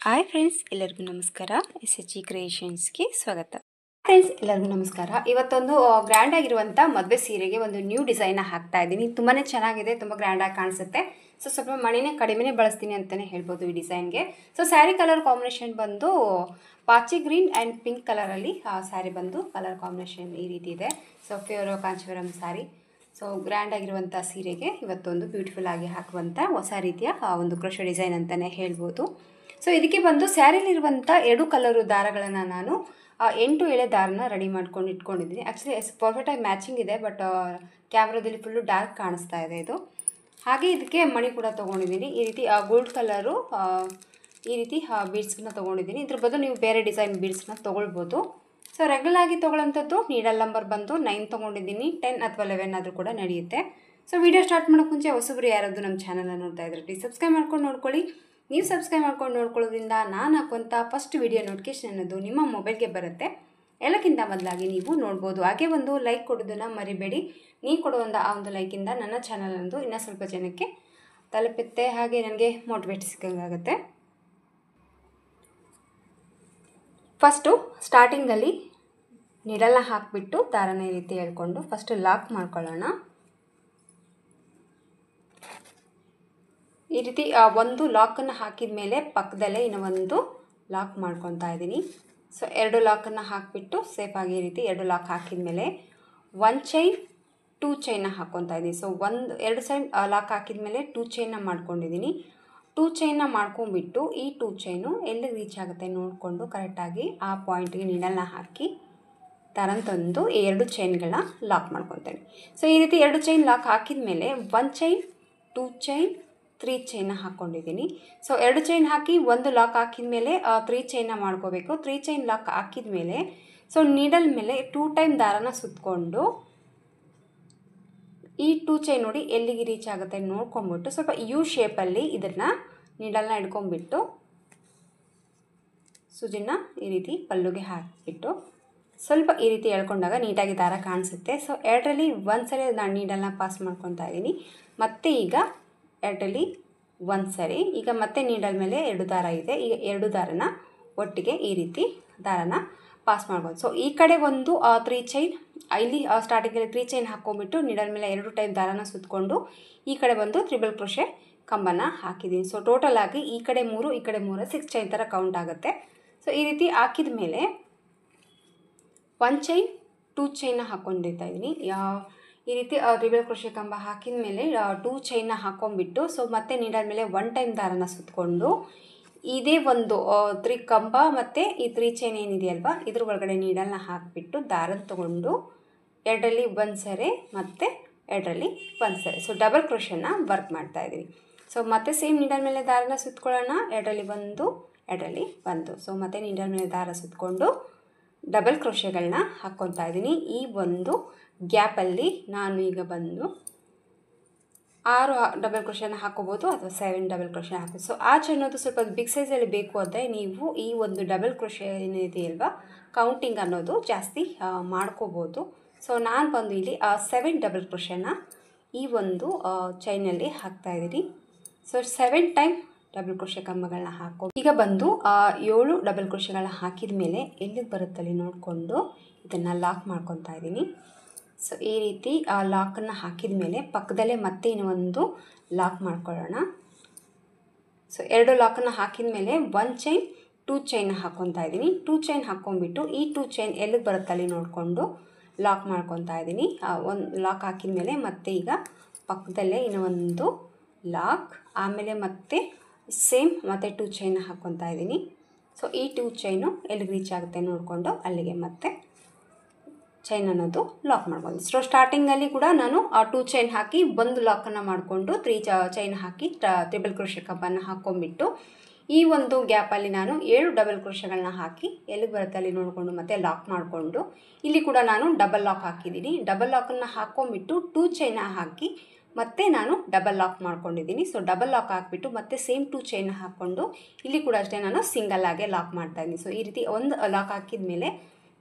Hi friends, ಎಲ್ಲರಿಗೂ ನಮಸ್ಕಾರ. SHG ಕ್ರಿಯೇಷನ್ಸ್ಗೆ ಸ್ವಾಗತ. ಫ್ರೆಂಡ್ಸ್, ಎಲ್ಲರಿಗೂ ನಮಸ್ಕಾರ. ಇವತ್ತೊಂದು ಗ್ರ್ಯಾಂಡ್ ಆಗಿರುವಂಥ ಮದುವೆ ಸೀರೆಗೆ ಒಂದು ನ್ಯೂ ಡಿಸೈನ್ ಹಾಕ್ತಾ ಇದ್ದೀನಿ. ತುಂಬಾ ಚೆನ್ನಾಗಿದೆ, ತುಂಬ ಗ್ರ್ಯಾಂಡಾಗಿ ಕಾಣಿಸುತ್ತೆ. ಸೊ ಸ್ವಲ್ಪ ಮಣಿನೇ ಕಡಿಮೆನೇ ಬಳಸ್ತೀನಿ ಅಂತಲೇ ಹೇಳ್ಬೋದು ಈ ಡಿಸೈನ್ಗೆ. ಸೊ ಸ್ಯಾರಿ ಕಲರ್ ಕಾಂಬಿನೇಷನ್ ಬಂದು ಪಾಚಿ ಗ್ರೀನ್ ಆ್ಯಂಡ್ ಪಿಂಕ್ ಕಲರಲ್ಲಿ ಸ್ಯಾರಿ ಬಂದು ಕಲರ್ ಕಾಂಬಿನೇಷನ್ ಈ ರೀತಿ ಇದೆ. So pure Kanjeevaram sari. So grand ಆಗಿರುವಂಥ ಸೀರೆಗೆ ಇವತ್ತೊಂದು ಬ್ಯೂಟಿಫುಲ್ ಆಗಿ ಹಾಕುವಂಥ ಹೊಸ ರೀತಿಯ ಒಂದು ಕ್ರೋಶೆ ಡಿಸೈನ್ ಅಂತಲೇ ಹೇಳ್ಬೋದು. ಸೊ ಇದಕ್ಕೆ ಬಂದು ಸ್ಯಾರಿಲಿರುವಂಥ 2 ಕಲರು ದಾರಗಳನ್ನು ನಾನು 8 ಎಳೆ ದಾರನ ರೆಡಿ ಮಾಡ್ಕೊಂಡು ಇಟ್ಕೊಂಡಿದ್ದೀನಿ. ಆ್ಯಕ್ಚುಲಿ ಪರ್ಫೆಕ್ಟಾಗಿ ಮ್ಯಾಚಿಂಗ್ ಇದೆ, ಬಟ್ ಕ್ಯಾಮ್ರಾದಲ್ಲಿ ಫುಲ್ಲು ಡಾರ್ಕ್ ಕಾಣಿಸ್ತಾ ಇದೆ ಇದು. ಹಾಗೆ ಇದಕ್ಕೆ ಮಣಿ ಕೂಡ ತೊಗೊಂಡಿದ್ದೀನಿ. ಈ ರೀತಿ ಗೋಲ್ಡ್ ಕಲರು ಈ ರೀತಿ ಬೀಡ್ಸ್ನ ತೊಗೊಂಡಿದ್ದೀನಿ. ಇದ್ರ ಬದಲು ನೀವು ಬೇರೆ ಡಿಸೈನ್ ಬೀಡ್ಸ್ನ ತೊಗೊಳ್ಬೋದು. ಸೊ ರೆಗ್ಯುಲರ್ ಆಗಿ ತೊಗೊಳ್ಳೋಂಥದ್ದು ನೀಡಲ್ ನಂಬರ್ ಬಂದು 9 ತೊಗೊಂಡಿದ್ದೀನಿ. 10 ಅಥವಾ 11 ಆದರೂ ಕೂಡ ನಡೆಯುತ್ತೆ. ಸೊ ವಿಡಿಯೋ ಸ್ಟಾರ್ಟ್ ಮಾಡೋಕ್ಕೆ ಮುಂಚೆ ಹೊಸಬ್ರು ಯಾರಾದರೂ ನಮ್ಮ ಚಾನಲ್ನ ನೋಡ್ತಾ ಇದ್ರೆ ಪ್ಲೀಸ್ ಸಬ್ಸ್ಕ್ರೈಬ್ ಮಾಡ್ಕೊಂಡು ನೋಡ್ಕೊಳ್ಳಿ. ನೀವು ಸಬ್ಸ್ಕ್ರೈಬ್ ಮಾಡ್ಕೊಂಡು ನೋಡ್ಕೊಳ್ಳೋದ್ರಿಂದ ನಾನು ಹಾಕುವಂಥ ಫಸ್ಟ್ ವಿಡಿಯೋ ನೋಟಿಫಿಕೇಷನ್ ಅನ್ನೋದು ನಿಮ್ಮ ಮೊಬೈಲ್ಗೆ ಬರುತ್ತೆ. ಎಲ್ಲಕ್ಕಿಂತ ಮೊದಲಾಗಿ ನೀವು ನೋಡ್ಬೋದು. ಹಾಗೆ ಒಂದು ಲೈಕ್ ಕೊಡೋದನ್ನು ಮರಿಬೇಡಿ. ನೀವು ಕೊಡುವಂಥ ಆ ಒಂದು ಲೈಕಿಂದ ನನ್ನ ಚಾನಲ್ ಅನ್ನೋದು ಇನ್ನೂ ಸ್ವಲ್ಪ ಜನಕ್ಕೆ ತಲುಪುತ್ತೆ, ಹಾಗೆ ನನಗೆ ಮೋಟಿವೇಟ್ ಸಿಕ್ಕಂಗಾಗುತ್ತೆ. ಫಸ್ಟು ಸ್ಟಾರ್ಟಿಂಗಲ್ಲಿ ನೀಡಲ್ನ ಹಾಕಿಬಿಟ್ಟು ದಾರನ ಈ ರೀತಿ ಹೇಳ್ಕೊಂಡು ಫಸ್ಟು ಲಾಕ್ ಮಾಡ್ಕೊಳ್ಳೋಣ. ಈ ರೀತಿ ಒಂದು ಲಾಕನ್ನು ಹಾಕಿದ ಮೇಲೆ ಪಕ್ಕದಲ್ಲೇ ಇನ್ನೂ ಒಂದು ಲಾಕ್ ಮಾಡ್ಕೊತಾ ಇದ್ದೀನಿ. ಸೊ 2 ಲಾಕನ್ನು ಹಾಕಿಬಿಟ್ಟು ಸೇಫಾಗಿ ಈ ರೀತಿ 2 ಲಾಕ್ ಹಾಕಿದ ಮೇಲೆ 1 ಚೈನ್ 2 ಚೈನ್ನ ಹಾಕ್ಕೊತಾ ಇದ್ದೀನಿ. ಸೊ 2 ಸೈಡ್ ಲಾಕ್ ಹಾಕಿದ ಮೇಲೆ 2 ಚೈನ್ನ ಮಾಡ್ಕೊಂಡಿದ್ದೀನಿ. 2 ಚೈನ್ನ ಮಾಡ್ಕೊಂಬಿಟ್ಟು ಈ 2 ಚೈನು ಎಲ್ಲಿ ರೀಚ್ ಆಗುತ್ತೆ ನೋಡಿಕೊಂಡು ಕರೆಕ್ಟಾಗಿ ಆ ಪಾಯಿಂಟ್ಗೆ ನೀಡಲ್ನ ಹಾಕಿ ದಾರನ ತಂದು ಈ 2 ಚೈನ್ಗಳನ್ನ ಲಾಕ್ ಮಾಡ್ಕೊತೇನೆ. ಸೊ ಈ ರೀತಿ 2 ಚೈನ್ ಲಾಕ್ ಹಾಕಿದ ಮೇಲೆ 1 ಚೈನ್ 2 ಚೈನ್ 3 ಚೈನ್ನ ಹಾಕ್ಕೊಂಡಿದ್ದೀನಿ. ಸೊ 2 ಚೈನ್ ಹಾಕಿ 1 ಲಾಕ್ ಹಾಕಿದ ಮೇಲೆ 3 ಚೈನ್ನ ಮಾಡ್ಕೋಬೇಕು. 3 ಚೈನ್ ಲಾಕ್ ಹಾಕಿದ ಮೇಲೆ ಸೊ ನೀಡಲ್ ಮೇಲೆ 2 ಟೈಮ್ ದಾರನ ಸುತ್ತಕೊಂಡು ಈ 2 ಚೈನ್ ನೋಡಿ ಎಲ್ಲಿಗೆ ರೀಚ್ ಆಗುತ್ತೆ ನೋಡ್ಕೊಂಬಿಟ್ಟು ಸ್ವಲ್ಪ ಯು ಶೇಪಲ್ಲಿ ಇದನ್ನು ನೀಡಲ್ನ ಹಿಡ್ಕೊಂಬಿಟ್ಟು ಸೂಜಿನ ಈ ರೀತಿ ಪಲ್ಲುಗೆ ಹಾಕಿಬಿಟ್ಟು ಸ್ವಲ್ಪ ಈ ರೀತಿ ಎಳ್ಕೊಂಡಾಗ ನೀಟಾಗಿ ದಾರ ಕಾಣಿಸುತ್ತೆ. ಸೊ 2ರಲ್ಲಿ 1 ಸರಿ ನಾನು ನೀಡಲ್ನ ಪಾಸ್ ಮಾಡ್ಕೊತಾ ಇದ್ದೀನಿ. ಮತ್ತು ಈಗ 2ರಲ್ಲಿ 1 ಸರಿ. ಈಗ ಮತ್ತೆ ನೀಡಲ್ ಮೇಲೆ 2 ದಾರ ಇದೆ. ಈಗ 2 ದಾರನ ಒಟ್ಟಿಗೆ ಈ ರೀತಿ ದಾರನ ಪಾಸ್ ಮಾಡ್ಬೋದು. ಸೊ ಈ ಕಡೆ ಒಂದು 3 ಚೈನ್ ಇಲ್ಲಿ ಸ್ಟಾರ್ಟಿಂಗಲ್ಲಿ 3 ಚೈನ್ ಹಾಕ್ಕೊಂಬಿಟ್ಟು ನೀಡಲ್ ಮೇಲೆ 2 ಟೈಮ್ ದಾರನ ಸುತ್ತಕೊಂಡು ಈ ಕಡೆ ಬಂದು ಟ್ರಿಬಲ್ ಕ್ರೋಶೆ ಕಂಬನ ಹಾಕಿದ್ದೀನಿ. ಸೊ ಟೋಟಲ್ ಆಗಿ ಈ ಕಡೆ 3 ಈ ಕಡೆ 3 6 ಚೈನ್ ಥರ ಕೌಂಟ್ ಆಗುತ್ತೆ. ಸೊ ಈ ರೀತಿ ಹಾಕಿದ ಮೇಲೆ 1 ಚೈನ್ 2 ಚೈನ್ನ ಹಾಕ್ಕೊಂಡಿರ್ತಾ ಇದ್ದೀನಿ. ಈ ರೀತಿ ಟ್ರಿಬಲ್ ಕ್ರೋಶೆ ಕಂಬ ಹಾಕಿದ ಮೇಲೆ 2 ಚೈನ್ನ ಹಾಕ್ಕೊಂಬಿಟ್ಟು ಸೊ ಮತ್ತೆ ನೀಡಲ್ ಮೇಲೆ 1 ಟೈಮ್ ದಾರನ ಸುತ್ತಕೊಂಡು ಇದೇ ಒಂದು 3 ಕಂಬ ಮತ್ತು ಈ 3 ಚೈನ್ ಏನಿದೆಯಲ್ವ ಇದ್ರ ಒಳಗಡೆ ನೀಡಲ್ನ ಹಾಕಿಬಿಟ್ಟು ದಾರನ ತೊಗೊಂಡು 2ರಲ್ಲಿ 1 ಸರಿ ಮತ್ತು 2ರಲ್ಲಿ 1 ಸರಿ. ಸೊ ಡಬಲ್ ಕ್ರೋಶೆನ ವರ್ಕ್ ಮಾಡ್ತಾಯಿದ್ದೀನಿ. ಸೊ ಮತ್ತೆ ಸೇಮ್ ನೀಡಲ್ ಮೇಲೆ ದಾರನ ಸುತ್ತಕೊಳ್ಳೋಣ. 2ರಲ್ಲಿ 1 2ರಲ್ಲಿ 1. ಸೊ ಮತ್ತೆ ನೀಡಲ್ ಮೇಲೆ ದಾರ ಸುತ್ತಕೊಂಡು ಡಬಲ್ ಕ್ರೋಶೆಗಳನ್ನ ಹಾಕ್ಕೊತಾ ಇದ್ದೀನಿ. ಈ ಒಂದು ಗ್ಯಾಪಲ್ಲಿ ನಾನು ಈಗ ಬಂದು 6 ಡಬಲ್ ಕ್ರೋಶೆನ ಹಾಕೋಬೋದು ಅಥವಾ 7 ಡಬಲ್ ಕ್ರೋಶೆ ಹಾಕೋದು. ಸೊ ಆಚೆ ಅನ್ನೋದು ಸ್ವಲ್ಪ ಬಿಗ್ ಸೈಜಲ್ಲಿ ಬೇಕು ಅಂದರೆ ನೀವು ಈ ಒಂದು ಡಬಲ್ ಕ್ರೋಶೆ ಏನಿದೆಯಲ್ವ ಕೌಂಟಿಂಗ್ ಅನ್ನೋದು ಜಾಸ್ತಿ ಮಾಡ್ಕೋಬೋದು. ಸೊ ನಾನು ಬಂದು ಇಲ್ಲಿ 7 ಡಬಲ್ ಕ್ರೋಶೆನ ಈ ಒಂದು ಚೈನಲ್ಲಿ ಹಾಕ್ತಾಯಿದ್ದೀನಿ. ಸೊ 7 ಟೈಮ್ ಡಬಲ್ ಕ್ರೋಶೆ ಕಂಬಗಳನ್ನ ಹಾಕೋ. ಈಗ ಬಂದು 7 ಡಬಲ್ ಕ್ರೋಶೆಗಳನ್ನ ಹಾಕಿದ ಮೇಲೆ ಎಲ್ಲಿಗೆ ಬರುತ್ತಲ್ಲಿ ನೋಡಿಕೊಂಡು ಇದನ್ನು ಲಾಕ್ ಮಾಡ್ಕೊತಾ ಇದ್ದೀನಿ. ಸೊ ಈ ರೀತಿ ಲಾಕನ್ನು ಹಾಕಿದ ಮೇಲೆ ಪಕ್ಕದಲ್ಲೇ ಮತ್ತೆ ಇನ್ನೂ ಒಂದು ಲಾಕ್ ಮಾಡ್ಕೊಳ್ಳೋಣ. ಸೊ 2 ಲಾಕನ್ನು ಹಾಕಿದ ಮೇಲೆ 1 ಚೈನ್ 2 ಚೈನ್ನ ಹಾಕ್ಕೊತಾ ಇದ್ದೀನಿ. 2 ಚೈನ್ ಹಾಕ್ಕೊಂಬಿಟ್ಟು ಈ 2 ಚೈನ್ ಎಲ್ಲಿಗೆ ಬರುತ್ತಲ್ಲಿ ನೋಡಿಕೊಂಡು ಲಾಕ್ ಮಾಡ್ಕೊತಾ ಇದ್ದೀನಿ. 1 ಲಾಕ್ ಹಾಕಿದ ಮೇಲೆ ಮತ್ತೆ ಈಗ ಪಕ್ಕದಲ್ಲೇ ಇನ್ನೂ ಒಂದು ಲಾಕ್, ಆಮೇಲೆ ಮತ್ತೆ ಸೇಮ್ ಮತ್ತು 2 ಚೈನ್ನ ಹಾಕ್ಕೊತಾ ಇದ್ದೀನಿ. ಸೊ ಈ 2 ಚೈನು ಎಲ್ಲಿಗೆ ರೀಚ್ ಆಗುತ್ತೆ ನೋಡಿಕೊಂಡು ಅಲ್ಲಿಗೆ ಮತ್ತೆ ಚೈನ್ ಅನ್ನೋದು ಲಾಕ್ ಮಾಡ್ಬೋದು. ಸೊ ಸ್ಟಾರ್ಟಿಂಗಲ್ಲಿ ಕೂಡ ನಾನು 2 ಚೈನ್ ಹಾಕಿ 1 ಲಾಕನ್ನು ಮಾಡಿಕೊಂಡು 3 ಚೈನ್ ಹಾಕಿ ಟ್ರಿಬಲ್ ಕ್ರೋಶೆ ಕಂಬನ ಹಾಕ್ಕೊಂಬಿಟ್ಟು ಈ ಒಂದು ಗ್ಯಾಪಲ್ಲಿ ನಾನು 7 ಡಬಲ್ ಕ್ರೋಶೆಗಳನ್ನ ಹಾಕಿ ಎಲ್ಲಿಗೆ ಬರುತ್ತೆ ಅಲ್ಲಿ ನೋಡಿಕೊಂಡು ಮತ್ತೆ ಲಾಕ್ ಮಾಡಿಕೊಂಡು ಇಲ್ಲಿ ಕೂಡ ನಾನು ಡಬಲ್ ಲಾಕ್ ಹಾಕಿದ್ದೀನಿ. ಡಬಲ್ ಲಾಕನ್ನು ಹಾಕ್ಕೊಂಬಿಟ್ಟು 2 ಚೈನ ಹಾಕಿ ಮತ್ತೆ ನಾನು ಡಬಲ್ ಲಾಕ್ ಮಾಡ್ಕೊಂಡಿದ್ದೀನಿ. ಸೊ ಡಬಲ್ ಲಾಕ್ ಹಾಕಿಬಿಟ್ಟು ಮತ್ತೆ ಸೇಮ್ 2 ಚೈನ್ನ ಹಾಕ್ಕೊಂಡು ಇಲ್ಲಿ ಕೂಡ ಅಷ್ಟೇ ನಾನು ಸಿಂಗಲ್ ಆಗೇ ಲಾಕ್ ಮಾಡ್ತಾಯಿದ್ದೀನಿ. ಸೊ ಈ ರೀತಿ ಒಂದು ಲಾಕ್ ಹಾಕಿದ ಮೇಲೆ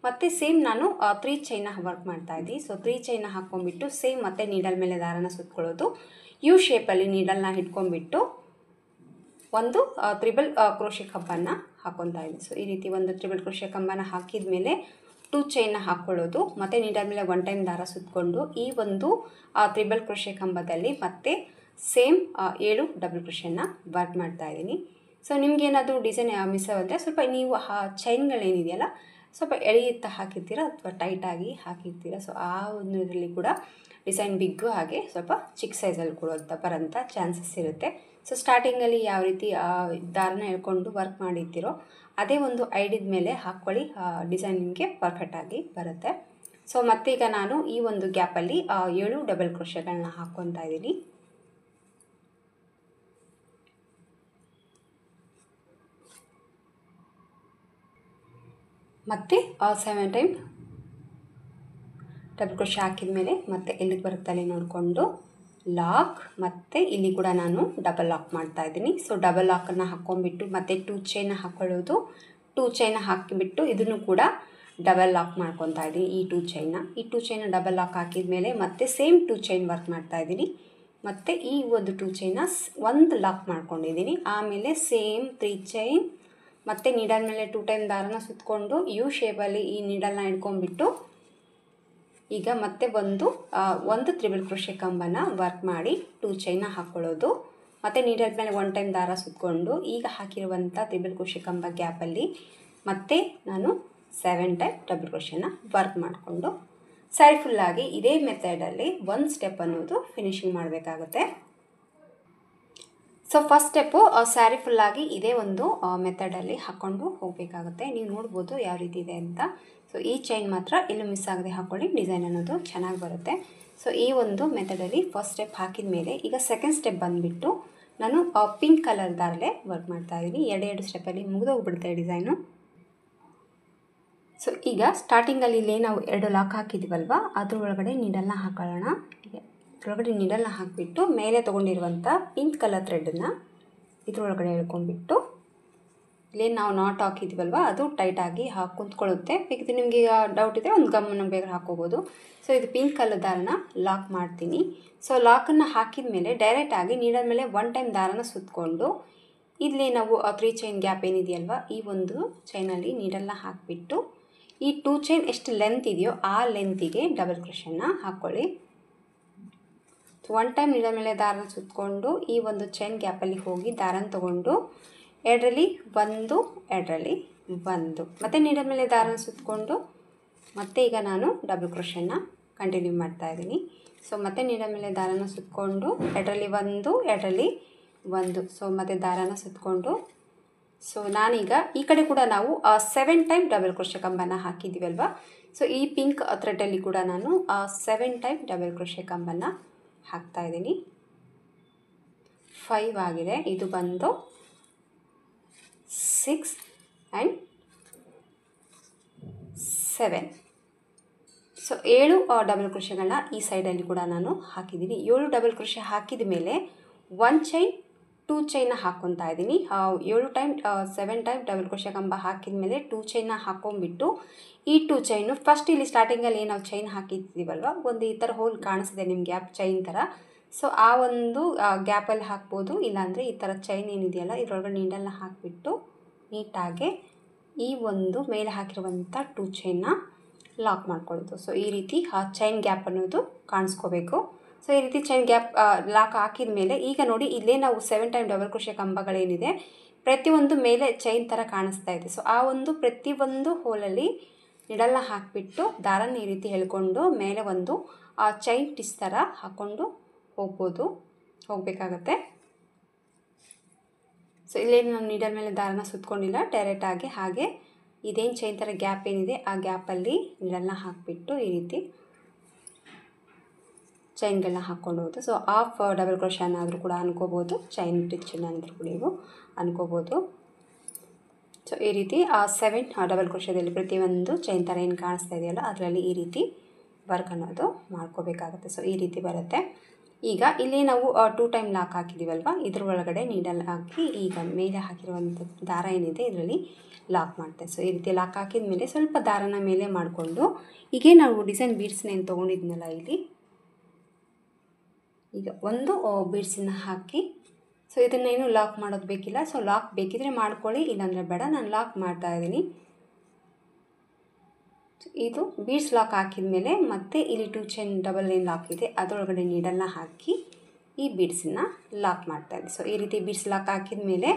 ಮತ್ತು ಸೇಮ್ ನಾನು 3 ಚೈನ್ನ ವರ್ಕ್ ಮಾಡ್ತಾಯಿದ್ದೀನಿ. ಸೊ 3 ಚೈನ್ನ ಹಾಕ್ಕೊಂಬಿಟ್ಟು ಸೇಮ್ ಮತ್ತೆ ನೀಡಲ್ ಮೇಲೆ ದಾರನ ಸುತ್ತಕೊಳ್ಳೋದು ಯು ಶೇಪಲ್ಲಿ ನೀಡಲ್ನ ಹಿಡ್ಕೊಂಬಿಟ್ಟು ಒಂದು ತ್ರಿಬಲ್ ಕ್ರೋಶೆ ಕಂಬನ ಹಾಕ್ಕೊತಾ ಇದ್ದೀನಿ. ಸೊ ಈ ರೀತಿ ಒಂದು ತ್ರಿಬಲ್ ಕ್ರೋಶೆ ಕಂಬನ ಹಾಕಿದ ಮೇಲೆ 2 ಚೈನ್ನ ಹಾಕ್ಕೊಳ್ಳೋದು, ಮತ್ತು ನೀಡಲ್ ಮೇಲೆ 1 ಟೈಮ್ ದಾರ ಸುತ್ತಕೊಂಡು ಈ ಒಂದು ತ್ರಿಬಲ್ ಕ್ರೋಶೆ ಕಂಬದಲ್ಲಿ ಮತ್ತೆ ಸೇಮ್ 7 ಡಬಲ್ ಕ್ರೋಶೆನ ವರ್ಕ್ ಮಾಡ್ತಾ ಇದ್ದೀನಿ. ಸೊ ನಿಮಗೇನಾದರೂ ಡಿಸೈನ್ ಮಿಸ್ ಆಗುತ್ತೆ ಸ್ವಲ್ಪ ನೀವು ಚೈನ್ಗಳೇನಿದೆಯಲ್ಲ ಸ್ವಲ್ಪ ಎಳೆಯುತ್ತಾ ಹಾಕಿರ್ತೀರ ಅಥವಾ ಟೈಟಾಗಿ ಹಾಕಿರ್ತೀರ. ಸೊ ಆ ಒಂದು ಇದರಲ್ಲಿ ಕೂಡ ಡಿಸೈನ್ ಬಿಗ್ಗು ಹಾಗೆ ಸ್ವಲ್ಪ ಚಿಕ್ಕ ಸೈಜಲ್ಲಿ ಕೂಡ ಬರೋಂಥ ಚಾನ್ಸಸ್ ಇರುತ್ತೆ. ಸೊ ಸ್ಟಾರ್ಟಿಂಗಲ್ಲಿ ಯಾವ ರೀತಿ ದಾರನ ಎಳ್ಕೊಂಡು ವರ್ಕ್ ಮಾಡಿರ್ತೀರೋ ಅದೇ ಒಂದು ಐಡಿಯದ ಮೇಲೆ ಹಾಕ್ಕೊಳ್ಳಿ, ಡಿಸೈನ್ ನಿಮಗೆ ಪರ್ಫೆಕ್ಟಾಗಿ ಬರುತ್ತೆ. ಸೊ ಮತ್ತೀಗ ನಾನು ಈ ಒಂದು ಗ್ಯಾಪಲ್ಲಿ 7 ಡಬಲ್ ಕ್ರೋಶೆಗಳನ್ನ ಹಾಕ್ಕೊತಾ ಇದ್ದೀನಿ. ಮತ್ತು 7 ಟೈಮ್ ಡಬಲ್ ಕ್ರೋಶೆ ಹಾಕಿದ ಮೇಲೆ ಮತ್ತೆ ಎಲ್ಲಿಗೆ ಬರುತ್ತೆ ಅಲ್ಲಿ ನೋಡಿಕೊಂಡು ಲಾಕ್, ಮತ್ತು ಇಲ್ಲಿ ಕೂಡ ನಾನು ಡಬಲ್ ಲಾಕ್ ಮಾಡ್ತಾ ಇದ್ದೀನಿ. ಸೊ ಡಬಲ್ ಲಾಕನ್ನು ಹಾಕ್ಕೊಂಡ್ಬಿಟ್ಟು ಮತ್ತೆ 2 ಚೈನ ಹಾಕ್ಕೊಳ್ಳೋದು, 2 ಚೈನ ಹಾಕಿಬಿಟ್ಟು ಇದನ್ನು ಕೂಡ ಡಬಲ್ ಲಾಕ್ ಮಾಡ್ಕೊತಾ ಇದ್ದೀನಿ. ಈ 2 ಚೈನ ಡಬಲ್ ಲಾಕ್ ಹಾಕಿದ ಮೇಲೆ ಮತ್ತೆ ಸೇಮ್ 2 ಚೈನ್ ವರ್ಕ್ ಮಾಡ್ತಾ ಇದ್ದೀನಿ. ಮತ್ತು ಈ ಒಂದು 2 ಚೈನ ಒಂದು ಲಾಕ್ ಮಾಡ್ಕೊಂಡಿದ್ದೀನಿ. ಆಮೇಲೆ ಸೇಮ್ 3 ಚೈನ್ ಮತ್ತು ನೀಡಲ್ ಮೇಲೆ 2 ಟೈಮ್ ದಾರನ ಸುತ್ತಕೊಂಡು ಯು ಶೇಪಲ್ಲಿ ಈ ನೀಡಲ್ನ ಹಿಡ್ಕೊಂಡ್ಬಿಟ್ಟು ಈಗ ಮತ್ತೆ ಒಂದು ತ್ರಿಬಲ್ ಕ್ರೋಶೆ ಕಂಬನ ವರ್ಕ್ ಮಾಡಿ 2 ಚೈನ ಹಾಕ್ಕೊಳ್ಳೋದು, ಮತ್ತು ನೀಡಲ್ ಮೇಲೆ 1 ಟೈಮ್ ದಾರ ಸುತ್ತಕೊಂಡು ಈಗ ಹಾಕಿರುವಂಥ ತ್ರಿಬಲ್ ಕ್ರೋಶೆ ಕಂಬ ಗ್ಯಾಪಲ್ಲಿ ಮತ್ತೆ ನಾನು 7 ಟೈಮ್ ಡಬಲ್ ಕ್ರೋಶೆನ ವರ್ಕ್ ಮಾಡಿಕೊಂಡು ಸ್ಯಾರಿ ಫುಲ್ಲಾಗಿ ಇದೇ ಮೆಥಡಲ್ಲಿ ಒಂದು ಸ್ಟೆಪ್ ಅನ್ನೋದು ಫಿನಿಶಿಂಗ್ ಮಾಡಬೇಕಾಗುತ್ತೆ. ಸೊ ಫಸ್ಟ್ ಸ್ಟೆಪ್ಪು ಸ್ಯಾರಿ ಫುಲ್ಲಾಗಿ ಇದೇ ಒಂದು ಮೆಥಡಲ್ಲಿ ಹಾಕ್ಕೊಂಡು ಹೋಗಬೇಕಾಗುತ್ತೆ. ನೀವು ನೋಡ್ಬೋದು ಯಾವ ರೀತಿ ಇದೆ ಅಂತ. ಸೊ ಈ ಚೈನ್ ಮಾತ್ರ ಎಲ್ಲೂ ಮಿಸ್ ಆಗದೆ ಹಾಕ್ಕೊಳ್ಳಿ, ಡಿಸೈನ್ ಅನ್ನೋದು ಚೆನ್ನಾಗಿ ಬರುತ್ತೆ. ಸೊ ಈ ಒಂದು ಮೆಥಡಲ್ಲಿ ಫಸ್ಟ್ ಸ್ಟೆಪ್ ಹಾಕಿದ ಮೇಲೆ ಈಗ ಸೆಕೆಂಡ್ ಸ್ಟೆಪ್ ಬಂದುಬಿಟ್ಟು ನಾನು ಪಿಂಕ್ ಕಲರ್ ದಾರಲ್ಲೇ ವರ್ಕ್ ಮಾಡ್ತಾ ಇದ್ದೀನಿ. 2 ಸ್ಟೆಪ್ಪಲ್ಲಿ ಮುಗಿದೋಗ್ಬಿಡುತ್ತೆ ಡಿಸೈನು. ಸೊ ಈಗ ಸ್ಟಾರ್ಟಿಂಗಲ್ಲಿ ಇಲ್ಲೇ ನಾವು 2 ಲಾಕ್ ಹಾಕಿದ್ದೀವಲ್ವ ಅದ್ರ ಒಳಗಡೆ ನೀಡಲ್ನ ಹಾಕೊಳ್ಳೋಣ. ಇದ್ರೊಳಗಡೆ ನೀಡಲ್ನ ಹಾಕಿಬಿಟ್ಟು ಮೇಲೆ ತೊಗೊಂಡಿರುವಂಥ ಪಿಂಕ್ ಕಲರ್ ಥ್ರೆಡನ್ನು ಇದ್ರೊಳಗಡೆ ಎಳ್ಕೊಂಡ್ಬಿಟ್ಟು ಇಲ್ಲೇನು ನಾವು ನಾಟ್ ಹಾಕಿದ್ದೀವಲ್ವ ಅದು ಟೈಟಾಗಿ ಕುಂತ್ಕೊಳ್ಳುತ್ತೆ. ಬೇಕಿದ್ರೆ ನಿಮಗೆ ಡೌಟ್ ಇದ್ದರೆ ಒಂದು ಗಮ್ಮನ್ನು ಬೇಗ ಹಾಕ್ಕೋಬೋದು. ಸೊ ಇದು ಪಿಂಕ್ ಕಲರ್ ದಾರನ ಲಾಕ್ ಮಾಡ್ತೀನಿ. ಸೊ ಲಾಕನ್ನು ಹಾಕಿದ ಮೇಲೆ ಡೈರೆಕ್ಟಾಗಿ ನೀಡಲ್ ಮೇಲೆ 1 ಟೈಮ್ ದಾರನ ಸುತ್ತಕೊಂಡು ಇಲ್ಲಿ ನಾವು 3 ಚೈನ್ ಗ್ಯಾಪ್ ಏನಿದೆಯಲ್ವ ಈ ಒಂದು ಚೈನಲ್ಲಿ ನೀಡಲ್ನ ಹಾಕಿಬಿಟ್ಟು ಈ 2 ಚೈನ್ ಎಷ್ಟು ಲೆಂತ್ ಇದೆಯೋ ಆ ಲೆಂತಿಗೆ ಡಬಲ್ ಕ್ರೋಶೆನ ಹಾಕ್ಕೊಳ್ಳಿ. 1 ಟೈಮ್ ನೀಡಲ್ ಮೇಲೆ ದಾರನ ಸುತ್ತಕೊಂಡು ಈ ಒಂದು ಚೈನ್ ಗ್ಯಾಪಲ್ಲಿ ಹೋಗಿ ದಾರನ ತೊಗೊಂಡು 2ರಲ್ಲಿ 1 2ರಲ್ಲಿ 1 ಮತ್ತು ನೀಡಲ್ ಮೇಲೆ ದಾರನ ಸುತ್ತಕೊಂಡು ಮತ್ತೆ ಈಗ ನಾನು ಡಬಲ್ ಕ್ರೋಶೆನ ಕಂಟಿನ್ಯೂ ಮಾಡ್ತಾ ಇದ್ದೀನಿ. ಸೊ ಮತ್ತೆ ನೀಡಲ್ ಮೇಲೆ ದಾರನ ಸುತ್ತಕೊಂಡು 2ರಲ್ಲಿ 1 2ರಲ್ಲಿ 1 ಸೊ ಮತ್ತೆ ದಾರನ ಸುತ್ತಕೊಂಡು ಸೊ ನಾನೀಗ ಈ ಕಡೆ ಕೂಡ ನಾವು 7 ಟೈಮ್ ಡಬಲ್ ಕ್ರೋಶೆ ಕಂಬನ ಹಾಕಿದ್ದೀವಲ್ವ. ಸೊ ಈ ಪಿಂಕ್ ಥ್ರೆಡಲ್ಲಿ ಕೂಡ ನಾನು 7 ಟೈಮ್ ಡಬಲ್ ಕ್ರೋಶೆ ಕಂಬನ ಹಾಕ್ತಾ ಇದ್ದೀನಿ. 5 ಆಗಿದೆ, ಇದು ಬಂದು 6 ಆ್ಯಂಡ್ 7. ಸೊ 7 ಡಬಲ್ ಕ್ರೋಶೆಗಳನ್ನ ಈ ಸೈಡಲ್ಲಿ ಕೂಡ ನಾನು ಹಾಕಿದ್ದೀನಿ. 7 ಡಬಲ್ ಕ್ರೋಶೆ ಹಾಕಿದ ಮೇಲೆ 1 ಚೈನ್ 2 ಚೈನ ಹಾಕ್ಕೊತಾ ಇದ್ದೀನಿ. 7 ಟೈಮ್ 7 ಟೈಮ್ ಡಬಲ್ ಕ್ರೋಶೆ ಕಂಬ ಹಾಕಿದ ಮೇಲೆ 2 ಚೈನ ಹಾಕ್ಕೊಂಡ್ಬಿಟ್ಟು ಈ 2 ಚೈನು ಫಸ್ಟ್ ಇಲ್ಲಿ ಸ್ಟಾರ್ಟಿಂಗಲ್ಲಿ ನಾವು ಚೈನ್ ಹಾಕಿದ್ದೀವಲ್ವ ಒಂದು ಈ ಥರ ಹೋಲ್ ಕಾಣಿಸಿದೆ ನಿಮ್ಮ ಗ್ಯಾಪ್ ಚೈನ್ ಥರ. ಸೊ ಆ ಒಂದು ಗ್ಯಾಪಲ್ಲಿ ಹಾಕ್ಬೋದು, ಇಲ್ಲಾಂದರೆ ಈ ಥರ ಚೈನ್ ಏನಿದೆಯಲ್ಲ ಇದರೊಳಗಡೆ ನೀಡಲ್ನ ಹಾಕಿಬಿಟ್ಟು ನೀಟಾಗಿ ಈ ಒಂದು ಮೇಲೆ ಹಾಕಿರುವಂಥ 2 ಚೈನ್ನ ಲಾಕ್ ಮಾಡ್ಕೊಳ್ಳೋದು. ಸೊ ಈ ರೀತಿ ಚೈನ್ ಗ್ಯಾಪ್ ಅನ್ನೋದು ಕಾಣಿಸ್ಕೋಬೇಕು. ಸೊ ಈ ರೀತಿ ಚೈನ್ ಗ್ಯಾಪ್ ಲಾಕ್ ಹಾಕಿದ ಮೇಲೆ ಈಗ ನೋಡಿ ಇಲ್ಲೇ ನಾವು 7 ಟೈಮ್ ಡಬಲ್ ಕ್ರೋಶೆ ಕಂಬಗಳೇನಿದೆ ಪ್ರತಿಯೊಂದು ಮೇಲೆ ಚೈನ್ ಥರ ಕಾಣಿಸ್ತಾ ಇದೆ. ಸೊ ಆ ಒಂದು ಪ್ರತಿಯೊಂದು ಹೋಲಲ್ಲಿ ನಿಡಲ್ನ ಹಾಕಿಬಿಟ್ಟು ದಾರನ ಈ ರೀತಿ ಎಳ್ಕೊಂಡು ಮೇಲೆ ಒಂದು ಚೈನ್ ಟಿಸ್ ಥರ ಹಾಕ್ಕೊಂಡು ಹೋಗಬೇಕಾಗತ್ತೆ. ಸೊ ಇಲ್ಲೇ ನಾನು ನೀಡಲ್ ಮೇಲೆ ದಾರನ ಸುತ್ತಕೊಂಡಿಲ್ಲ, ಡೈರೆಕ್ಟಾಗಿ ಹಾಗೆ ಇದೇನು ಚೈನ್ ಥರ ಗ್ಯಾಪ್ ಏನಿದೆ ಆ ಗ್ಯಾಪಲ್ಲಿ ನೀಡಲ್ನ ಹಾಕಿಬಿಟ್ಟು ಈ ರೀತಿ ಚೈನ್ಗಳನ್ನ ಹಾಕ್ಕೊಂಡು ಹೋಗೋದು. ಸೊ ಹಾಫ್ ಡಬಲ್ ಕ್ರೋಶನ್ ಆದರೂ ಕೂಡ ಅನ್ಕೋಬೋದು, ಚೈನ್ ಟಿಚ್ಚನ್ನು ಅಂದರೂ ಕೂಡ ನೀವು ಅನ್ಕೋಬೋದು. ಸೊ ಈ ರೀತಿ 7 ಡಬಲ್ ಕ್ರೋಶದಲ್ಲಿ ಪ್ರತಿಯೊಂದು ಚೈನ್ ಥರ ಏನು ಕಾಣಿಸ್ತಾ ಇದೆಯಲ್ಲ ಅದರಲ್ಲಿ ಈ ರೀತಿ ವರ್ಕ್ ಅನ್ನೋದು ಮಾಡ್ಕೋಬೇಕಾಗುತ್ತೆ. ಸೊ ಈ ರೀತಿ ಬರುತ್ತೆ. ಈಗ ಇಲ್ಲಿ ನಾವು 2 ಟೈಮ್ ಲಾಕ್ ಹಾಕಿದ್ದೀವಲ್ವ ಇದ್ರ ಒಳಗಡೆ ನೀಡಲ್ ಹಾಕಿ ಈಗ ಮೇಲೆ ಹಾಕಿರುವಂಥ ದಾರ ಏನಿದೆ ಇದರಲ್ಲಿ ಲಾಕ್ ಮಾಡ್ತೇವೆ. ಸೊ ಈ ರೀತಿ ಲಾಕ್ ಹಾಕಿದ ಮೇಲೆ ಸ್ವಲ್ಪ ದಾರನ ಮೇಲೆ ಮಾಡಿಕೊಂಡು ಹೀಗೆ ನಾವು ಡಿಸೈನ್ ಬೀಡ್ಸ್ನ ಏನು ತೊಗೊಂಡಿದ್ನಲ್ಲ ಇಲ್ಲಿ ಈಗ ಒಂದು ಬೀಡ್ಸನ್ನು ಹಾಕಿ ಸೊ ಇದನ್ನೇನು ಲಾಕ್ ಮಾಡೋದು ಬೇಕಿಲ್ಲ. ಸೊ ಲಾಕ್ ಬೇಕಿದ್ರೆ ಮಾಡ್ಕೊಳ್ಳಿ, ಇಲ್ಲಾಂದರೆ ಬೇಡ. ನಾನು ಲಾಕ್ ಮಾಡ್ತಾ ಇದ್ದೀನಿ. ಇದು ಬೀಡ್ಸ್ ಲಾಕ್ ಹಾಕಿದ ಮೇಲೆ ಮತ್ತೆ ಇಲ್ಲಿ 2 ಚೈನ್ ಡಬಲ್ ಲೈನ್ ಲಾಕ್ ಇದೆ, ಅದರೊಳಗಡೆ ನೀಡಲ್ನ ಹಾಕಿ ಈ ಬೀಡ್ಸನ್ನು ಲಾಕ್ ಮಾಡ್ತಾ ಇದ್ದೀನಿ. ಸೊ ಈ ರೀತಿ ಬೀಡ್ಸ್ ಲಾಕ್ ಹಾಕಿದ ಮೇಲೆ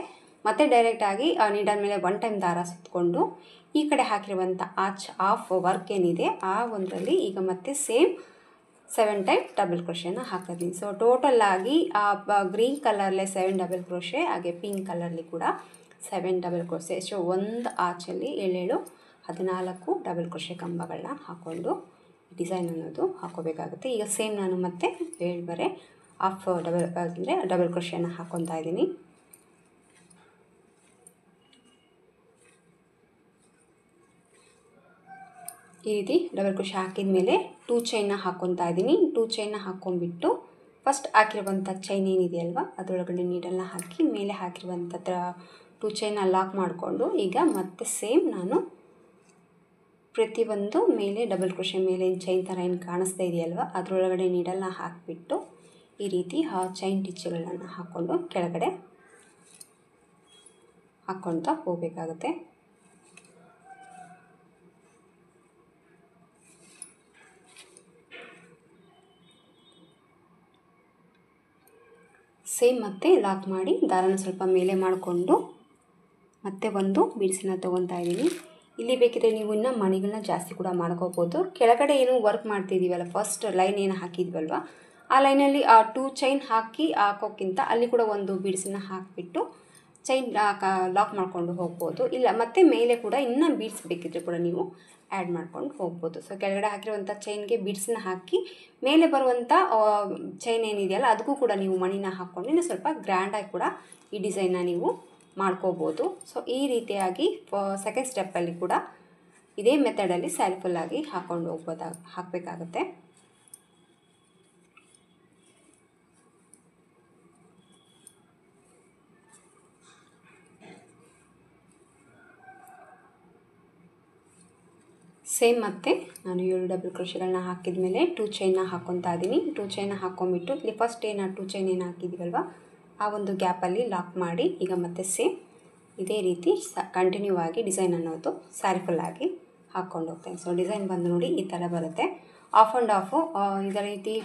ಮತ್ತೆ ಡೈರೆಕ್ಟಾಗಿ ನೀಡಲ್ ಮೇಲೆ 1 ಟೈಮ್ ದಾರ ಸುತ್ತಕೊಂಡು ಈ ಕಡೆ ಹಾಕಿರುವಂಥ ಹಾಫ್ ವರ್ಕ್ ಏನಿದೆ ಆ ಒಂದರಲ್ಲಿ ಈಗ ಮತ್ತೆ ಸೇಮ್ 7 ಟೈಮ್ ಡಬಲ್ ಕ್ರೋಶೆನ ಹಾಕಿದ್ದೀನಿ. ಸೊ ಟೋಟಲ್ ಆಗಿ ಗ್ರೀನ್ ಕಲರ್ಲೆ 7 ಡಬಲ್ ಕ್ರೋಶೆ, ಹಾಗೆ ಪಿಂಕ್ ಕಲರ್ಲಿ ಕೂಡ 7 ಡಬಲ್ ಕ್ರೋಶೆ. ಸೊ ಒಂದು ಆಚಲ್ಲಿ 7 14 ಡಬಲ್ ಕ್ರೋಶೆ ಕಂಬಗಳನ್ನ ಹಾಕ್ಕೊಂಡು ಡಿಸೈನ್ ಅನ್ನೋದು ಹಾಕೋಬೇಕಾಗುತ್ತೆ. ಈಗ ಸೇಮ್ ನಾನು ಮತ್ತೆ 7 ಬರೆ ಹಾಫ್ ಡಬಲ್ ಕ್ರೋಶೆನ ಹಾಕ್ಕೊತಾ ಇದ್ದೀನಿ. ಈ ರೀತಿ ಡಬಲ್ ಕ್ರೋಶೆ ಹಾಕಿದ ಮೇಲೆ 2 ಚೈನ್ನ ಹಾಕ್ಕೊತಾ ಇದ್ದೀನಿ. 2 ಚೈನ್ನ ಹಾಕ್ಕೊಂಡ್ಬಿಟ್ಟು ಫಸ್ಟ್ ಹಾಕಿರುವಂಥ ಚೈನ್ ಏನಿದೆಯಲ್ವ ಅದರೊಳಗಡೆ ನೀಡಲ್ನ ಹಾಕಿ ಮೇಲೆ ಹಾಕಿರುವಂಥ 2 ಚೈನ್ನ ಲಾಕ್ ಮಾಡಿಕೊಂಡು ಈಗ ಮತ್ತೆ ಸೇಮ್ ನಾನು ಪ್ರತಿಯೊಂದು ಮೇಲೆ ಡಬಲ್ ಕ್ರೋಶೆ ಮೇಲೆ ಚೈನ್ ಥರ ಏನು ಕಾಣಿಸ್ತಾ ಇದೆಯಲ್ವ ಅದರೊಳಗಡೆ ನೀಡಲ್ನ ಹಾಕಿಬಿಟ್ಟು ಈ ರೀತಿ ಆ ಚೈನ್ ಟಿಚ್ಗಳನ್ನು ಹಾಕ್ಕೊಂಡು ಕೆಳಗಡೆ ಹಾಕ್ಕೊಳ್ತಾ ಹೋಗಬೇಕಾಗುತ್ತೆ. ಸೇಮ್ ಮತ್ತೆ ಲಾಕ್ ಮಾಡಿ ದಾರನ ಸ್ವಲ್ಪ ಮೇಲೆ ಮಾಡಿಕೊಂಡು ಮತ್ತೆ ಒಂದು ಬೀಡ್ಸನ್ನ ತೊಗೊತಾ ಇದ್ದೀನಿ. ಇಲ್ಲಿ ಬೇಕಿದ್ರೆ ನೀವು ಇನ್ನೂ ಮಣಿಗಳನ್ನ ಜಾಸ್ತಿ ಕೂಡ ಮಾಡ್ಕೋಬೋದು. ಕೆಳಗಡೆ ಏನು ವರ್ಕ್ ಮಾಡ್ತಿದ್ದೀವಲ್ಲ, ಫಸ್ಟ್ ಲೈನ್ ಏನು ಹಾಕಿದ್ವಲ್ವ ಆ ಲೈನಲ್ಲಿ ಆ 2 ಚೈನ್ ಹಾಕೋಕ್ಕಿಂತ ಅಲ್ಲಿ ಕೂಡ ಒಂದು ಬೀಡ್ಸನ್ನ ಹಾಕಿಬಿಟ್ಟು ಚೈನ್ ಲಾಕ್ ಮಾಡ್ಕೊಂಡು ಹೋಗ್ಬೋದು. ಇಲ್ಲ ಮತ್ತು ಮೇಲೆ ಕೂಡ ಇನ್ನೂ ಬೀಡ್ಸ್ ಬೇಕಿದ್ರೆ ಕೂಡ ನೀವು ಆ್ಯಡ್ ಮಾಡ್ಕೊಂಡು ಹೋಗ್ಬೋದು. ಸೊ ಕೆಳಗಡೆ ಹಾಕಿರುವಂಥ ಚೈನ್ಗೆ ಬೀಡ್ಸನ್ನ ಹಾಕಿ ಮೇಲೆ ಬರುವಂಥ ಚೈನ್ ಏನಿದೆಯಲ್ಲ ಅದಕ್ಕೂ ಕೂಡ ನೀವು ಮಣಿನ ಹಾಕ್ಕೊಂಡು ಇನ್ನೂ ಸ್ವಲ್ಪ ಗ್ರ್ಯಾಂಡಾಗಿ ಕೂಡ ಈ ಡಿಸೈನ್ನ ನೀವು ಮಾಡ್ಕೋಬೋದು. ಸೊ ಈ ರೀತಿಯಾಗಿ ಸೆಕೆಂಡ್ ಸ್ಟೆಪ್ಪಲ್ಲಿ ಕೂಡ ಇದೇ ಮೆಥಡಲ್ಲಿ ಸ್ಯಾರಿ ಫುಲ್ಲಾಗಿ ಹಾಕ್ಕೊಂಡು ಹಾಕಬೇಕಾಗುತ್ತೆ. ಸೇಮ್ ಮತ್ತೆ ನಾನು 7 ಡಬಲ್ ಕ್ರೋಶೆಗಳನ್ನ ಹಾಕಿದ ಮೇಲೆ 2 ಚೈನ್ನ ಹಾಕ್ಕೊತಾ ಇದ್ದೀನಿ. 2 ಚೈನ್ನ ಹಾಕ್ಕೊಂಬಿಟ್ಟು ಇಲ್ಲಿ ಫಸ್ಟ್ ಏನು 2 ಚೈನ್ ಏನು ಹಾಕಿದ್ದೀವಲ್ವ ಆ ಒಂದು ಗ್ಯಾಪಲ್ಲಿ ಲಾಕ್ ಮಾಡಿ ಈಗ ಮತ್ತೆ ಸೇಮ್ ಇದೇ ರೀತಿ ಕಂಟಿನ್ಯೂ ಆಗಿ ಡಿಸೈನ್ ಅನ್ನೋದು ಸ್ಯಾರಿ ಫುಲ್ಲಾಗಿ ಹಾಕ್ಕೊಂಡು ಹೋಗ್ತೇನೆ. ಸೊ ಡಿಸೈನ್ ಬಂದು ನೋಡಿ ಈ ಥರ ಬರುತ್ತೆ. ಆಫ್ ಆ್ಯಂಡ್ ಆಫು ಇದೇ ರೀತಿ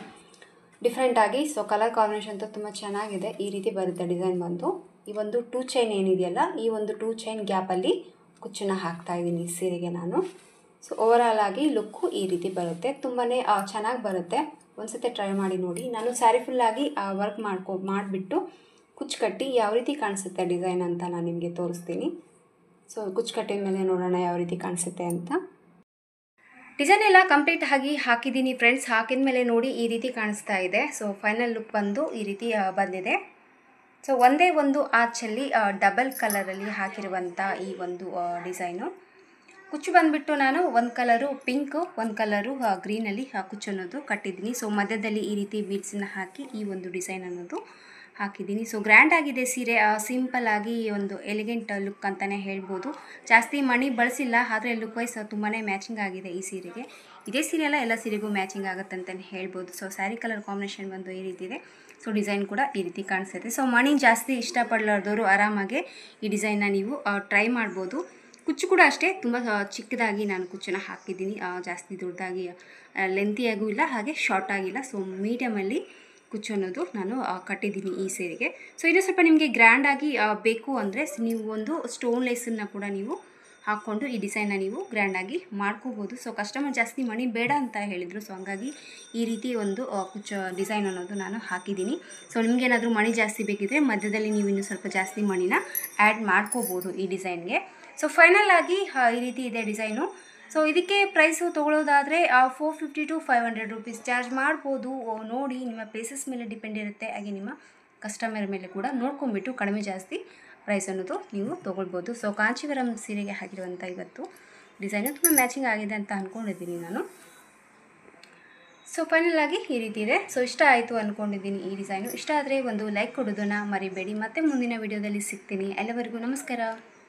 ಡಿಫ್ರೆಂಟಾಗಿ. ಸೊ ಕಲರ್ ಕಾಂಬಿನೇಷನ್ ಅಂತೂ ತುಂಬ ಚೆನ್ನಾಗಿದೆ. ಈ ರೀತಿ ಬರುತ್ತೆ ಡಿಸೈನ್ ಬಂದು. ಈ ಒಂದು 2 ಚೈನ್ ಏನಿದೆಯಲ್ಲ ಈ ಒಂದು 2 ಚೈನ್ ಗ್ಯಾಪಲ್ಲಿ ಕುಚ್ಚನ್ನ ಹಾಕ್ತಾಯಿದ್ದೀನಿ ಈ ಸೀರೆಗೆ ನಾನು. ಸೊ ಓವರಾಲ್ ಆಗಿ ಲುಕ್ಕು ಈ ರೀತಿ ಬರುತ್ತೆ, ತುಂಬಾ ಚೆನ್ನಾಗಿ ಬರುತ್ತೆ. ಒಂದ್ಸತಿ ಟ್ರೈ ಮಾಡಿ ನೋಡಿ. ನಾನು ಸ್ಯಾರಿ ಫುಲ್ಲಾಗಿ ವರ್ಕ್ ಮಾಡಿಬಿಟ್ಟು ಕುಚ್ಚು ಕಟ್ಟಿ ಯಾವ ರೀತಿ ಕಾಣಿಸುತ್ತೆ ಡಿಸೈನ್ ಅಂತ ನಾನು ನಿಮಗೆ ತೋರಿಸ್ತೀನಿ. ಸೊ ಕುಚ್ಚು ಕಟ್ಟಿದ ಮೇಲೆ ನೋಡೋಣ ಯಾವ ರೀತಿ ಕಾಣಿಸುತ್ತೆ ಅಂತ. ಡಿಸೈನ್ ಎಲ್ಲ ಕಂಪ್ಲೀಟ್ ಆಗಿ ಹಾಕಿದ್ದೀನಿ ಫ್ರೆಂಡ್ಸ್. ಹಾಕಿದ ಮೇಲೆ ನೋಡಿ ಈ ರೀತಿ ಕಾಣಿಸ್ತಾ ಇದೆ. ಸೊ ಫೈನಲ್ ಲುಕ್ ಬಂದು ಈ ರೀತಿ ಬಂದಿದೆ. ಸೊ ಒಂದೇ ಒಂದು ಆಚಲ್ಲಿ ಡಬಲ್ ಕಲರಲ್ಲಿ ಹಾಕಿರುವಂಥ ಈ ಒಂದು ಡಿಸೈನು. ಕುಚ್ಚು ಬಂದುಬಿಟ್ಟು ನಾನು ಒಂದು ಕಲರು ಪಿಂಕು, ಒಂದು ಕಲರು ಗ್ರೀನಲ್ಲಿ ಕುಚ್ಚು ಅನ್ನೋದು ಕಟ್ಟಿದ್ದೀನಿ. ಸೊ ಮಧ್ಯದಲ್ಲಿ ಈ ರೀತಿ ಬೀಡ್ಸನ್ನ ಹಾಕಿ ಈ ಒಂದು ಡಿಸೈನ್ ಅನ್ನೋದು ಹಾಕಿದ್ದೀನಿ. ಸೊ ಗ್ರ್ಯಾಂಡ್ ಆಗಿದೆ ಸೀರೆ, ಸಿಂಪಲ್ ಆಗಿ ಒಂದು ಎಲಿಗೆಂಟ್ ಲುಕ್ ಅಂತಲೇ ಹೇಳ್ಬೋದು. ಜಾಸ್ತಿ ಮಣಿ ಬಳಸಿಲ್ಲ, ಆದರೆ ಲುಕ್ ವೈಸ್ ತುಂಬಾ ಮ್ಯಾಚಿಂಗ್ ಆಗಿದೆ ಈ ಸೀರೆಗೆ. ಇದೇ ಸೀರೆ ಎಲ್ಲ ಸೀರೆಗೂ ಮ್ಯಾಚಿಂಗ್ ಆಗುತ್ತೆ ಅಂತಲೇ ಹೇಳ್ಬೋದು. ಸೊ ಸ್ಯಾರಿ ಕಲರ್ ಕಾಂಬಿನೇಷನ್ ಬಂದು ಈ ರೀತಿ ಇದೆ. ಸೊ ಡಿಸೈನ್ ಕೂಡ ಈ ರೀತಿ ಕಾಣಿಸುತ್ತೆ. ಸೊ ಮಣಿ ಜಾಸ್ತಿ ಇಷ್ಟಪಡಲಾರ್ದವರು ಆರಾಮಾಗೆ ಈ ಡಿಸೈನ್ನ ನೀವು ಟ್ರೈ ಮಾಡ್ಬೋದು. ಕುಚ್ಚು ಕೂಡ ಅಷ್ಟೇ ತುಂಬ ಚಿಕ್ಕದಾಗಿ ನಾನು ಕುಚ್ಚನ್ನು ಹಾಕಿದ್ದೀನಿ, ಜಾಸ್ತಿ ದೊಡ್ಡದಾಗಿ ಲೆಂತಿಯಾಗೂ ಇಲ್ಲ ಹಾಗೆ ಶಾರ್ಟ್ ಆಗಿಲ್ಲ. ಸೊ ಮೀಡಿಯಮಲ್ಲಿ ಕುಚ್ಚು ಅನ್ನೋದು ನಾನು ಕಟ್ಟಿದ್ದೀನಿ ಈ ಸೀರೆಗೆ. ಸೊ ಇನ್ನೂ ಸ್ವಲ್ಪ ನಿಮಗೆ ಗ್ರ್ಯಾಂಡಾಗಿ ಬೇಕು ಅಂದರೆ ನೀವು ಒಂದು ಸ್ಟೋನ್ ಲೇಸನ್ನು ಕೂಡ ನೀವು ಹಾಕ್ಕೊಂಡು ಈ ಡಿಸೈನ್ನ ನೀವು ಗ್ರ್ಯಾಂಡಾಗಿ ಮಾಡ್ಕೋಬೋದು. ಸೊ ಕಸ್ಟಮರ್ ಜಾಸ್ತಿ ಮಣಿ ಬೇಡ ಅಂತ ಹೇಳಿದರು. ಸೊ ಹಂಗಾಗಿ ಈ ರೀತಿ ಒಂದು ಕುಚ್ಚು ಡಿಸೈನ್ ಅನ್ನೋದು ನಾನು ಹಾಕಿದ್ದೀನಿ. ಸೊ ನಿಮಗೇನಾದರೂ ಮಣಿ ಜಾಸ್ತಿ ಬೇಕಿದ್ರೆ ಮಧ್ಯದಲ್ಲಿ ನೀವು ಇನ್ನೂ ಸ್ವಲ್ಪ ಜಾಸ್ತಿ ಮಣಿನ ಆ್ಯಡ್ ಮಾಡ್ಕೋಬೋದು ಈ ಡಿಸೈನ್ಗೆ. ಸೊ ಫೈನಲ್ ಆಗಿ ಈ ರೀತಿ ಇದೆ ಡಿಸೈನು. ಸೊ ಇದಕ್ಕೆ ಪ್ರೈಸು ತೊಗೊಳ್ಳೋದಾದರೆ 450 to 500 ರೂಪೀಸ್ ಚಾರ್ಜ್ ಮಾಡ್ಬೋದು. ನೋಡಿ ನಿಮ್ಮ ಪ್ಲೇಸಸ್ ಮೇಲೆ ಡಿಪೆಂಡ್ ಇರುತ್ತೆ, ಹಾಗೆ ನಿಮ್ಮ ಕಸ್ಟಮರ್ ಮೇಲೆ ಕೂಡ ನೋಡ್ಕೊಂಡ್ಬಿಟ್ಟು ಕಡಿಮೆ ಜಾಸ್ತಿ ಪ್ರೈಸ್ ಅನ್ನೋದು ನೀವು ತೊಗೊಳ್ಬೋದು. ಸೊ ಕಾಂಚೀವರಂ ಸೀರೆಗೆ ಹಾಕಿರುವಂಥ ಇವತ್ತು ಡಿಸೈನು ತುಂಬ ಮ್ಯಾಚಿಂಗ್ ಆಗಿದೆ ಅಂತ ಅಂದ್ಕೊಂಡಿದ್ದೀನಿ ನಾನು. ಸೊ ಫೈನಲ್ ಆಗಿ ಈ ರೀತಿ ಇದೆ. ಸೊ ಇಷ್ಟ ಆಯಿತು ಅಂದ್ಕೊಂಡಿದ್ದೀನಿ ಈ ಡಿಸೈನು. ಇಷ್ಟ ಆದರೆ ಒಂದು ಲೈಕ್ ಕೊಡೋದನ್ನು ಮರಿಬೇಡಿ. ಮತ್ತೆ ಮುಂದಿನ ವಿಡಿಯೋದಲ್ಲಿ ಸಿಗ್ತೀನಿ. ಎಲ್ಲವರಿಗೂ ನಮಸ್ಕಾರ.